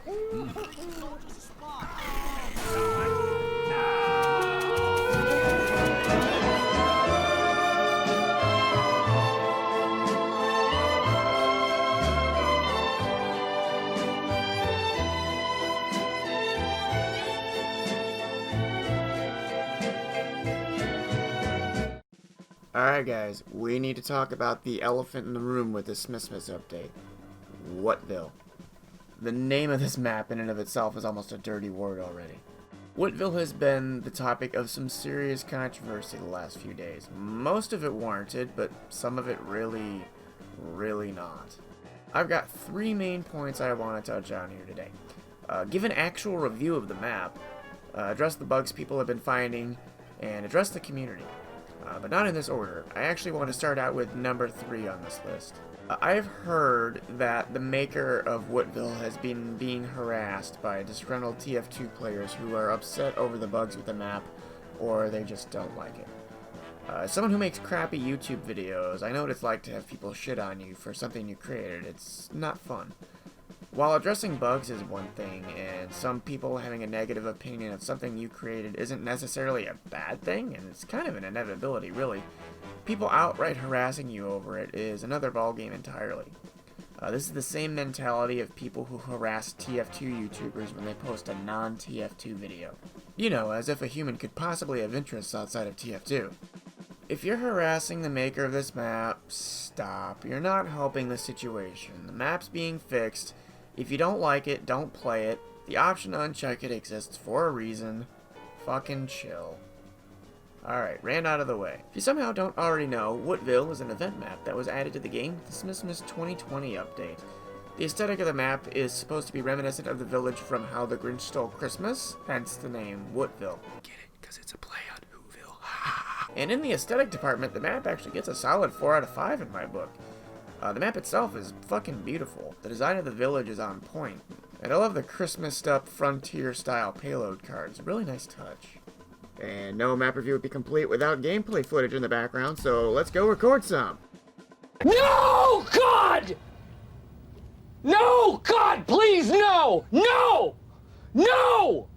Alright guys, we need to talk about the elephant in the room with this Smithmas update. Wutville. The name of this map in and of itself is almost a dirty word already. Wutville has been the topic of some serious controversy the last few days. Most of it warranted, but some of it really not. I've got three main points I want to touch on here today. Give an actual review of the map, address the bugs people have been finding, and address the community. But not in this order. I actually want to start out with number 3 on this list. I've heard that the maker of Wutville has been being harassed by disgruntled TF2 players who are upset over the bugs with the map, or they just don't like it. As someone who makes crappy YouTube videos, I know what it's like to have people shit on you for something you created. It's not fun. While addressing bugs is one thing, and some people having a negative opinion of something you created isn't necessarily a bad thing, and it's kind of an inevitability, really, people outright harassing you over it is another ballgame entirely. This is the same mentality of people who harass TF2 YouTubers when they post a non-TF2 video. You know, as if a human could possibly have interests outside of TF2. If you're harassing the maker of this map, stop. You're not helping the situation. The map's being fixed. If you don't like it, don't play it. The option to uncheck it exists for a reason. Fucking chill. Alright, ran out of the way. If you somehow don't already know, Wutville is an event map that was added to the game with the Smithmas 2020 update. The aesthetic of the map is supposed to be reminiscent of the village from How the Grinch Stole Christmas, hence the name Wutville. Get it? Because it's a play on Whoville. And in the aesthetic department, the map actually gets a solid 4 out of 5 in my book. The map itself is fucking beautiful. The design of the village is on point. And I love the Christmased-up frontier-style payload cards. Really nice touch. And no map review would be complete without gameplay footage in the background, so let's go record some. No! God! No! God, please, no! No! No!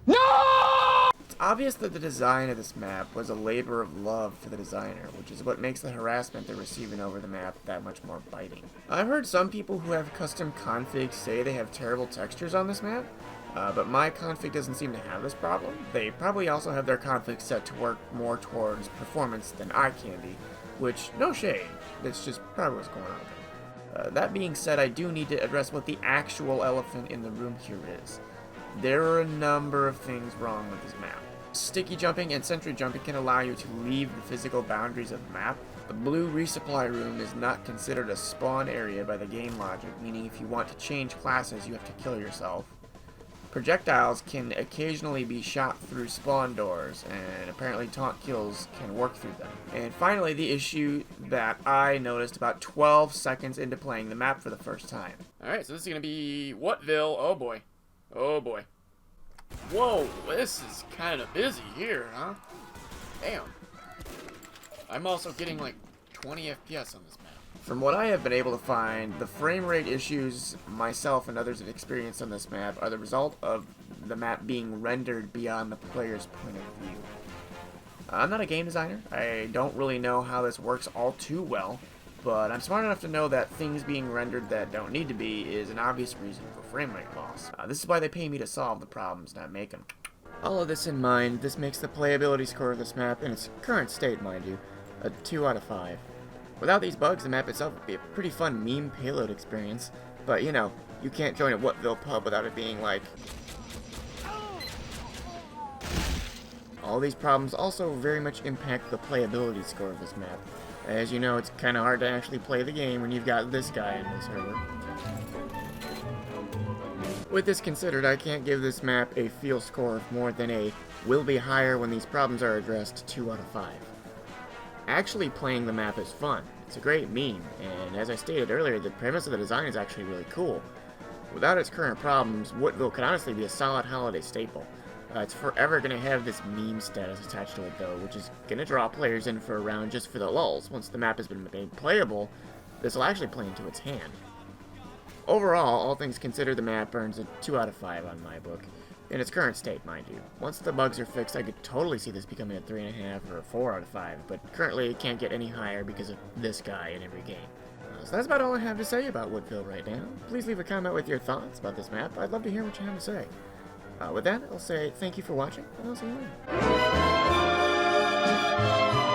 No! It's obvious that the design of this map was a labor of love for the designer, which is what makes the harassment they're receiving over the map that much more biting. I've heard some people who have custom configs say they have terrible textures on this map, but my config doesn't seem to have this problem. They probably also have their config set to work more towards performance than I can be, which, no shade, that's just probably what's going on there. That being said, I do need to address what the actual elephant in the room here is. There are a number of things wrong with this map. Sticky jumping and sentry jumping can allow you to leave the physical boundaries of the map. The blue resupply room is not considered a spawn area by the game logic, meaning if you want to change classes you have to kill yourself. Projectiles can occasionally be shot through spawn doors, and apparently taunt kills can work through them. And finally, the issue that I noticed about 12 seconds into playing the map for the first time. Alright, so this is going to be Wutville. Oh boy. Oh boy. Whoa, this is kind of busy here, huh? Damn. I'm also getting like 20 FPS on this map. From what I have been able to find, the frame rate issues myself and others have experienced on this map are the result of the map being rendered beyond the player's point of view. I'm not a game designer. I don't really know how this works all too well, but I'm smart enough to know that things being rendered that don't need to be is an obvious reason for frame rate loss. This is why they pay me to solve the problems, not make them. All of this in mind, this makes the playability score of this map, in its current state mind you, a 2 out of 5. Without these bugs, the map itself would be a pretty fun meme payload experience, but you know, you can't join a Wutville pub without it being like... All these problems also very much impact the playability score of this map. As you know, it's kind of hard to actually play the game when you've got this guy in the server. With this considered, I can't give this map a feel score of more than a will be higher when these problems are addressed 2 out of 5. Actually playing the map is fun. It's a great meme, and as I stated earlier, the premise of the design is actually really cool. Without its current problems, Wutville could honestly be a solid holiday staple. It's forever going to have this meme status attached to it though, which is going to draw players in for a round just for the lulz. Once the map has been made playable, this will actually play into its hand. Overall, all things considered, the map earns a 2 out of 5 on my book. In its current state, mind you. Once the bugs are fixed, I could totally see this becoming a 3.5 or a 4 out of 5, but currently it can't get any higher because of this guy in every game. So that's about all I have to say about Wutville right now. Please leave a comment with your thoughts about this map. I'd love to hear what you have to say. With that, I'll say thank you for watching, and I'll see you later.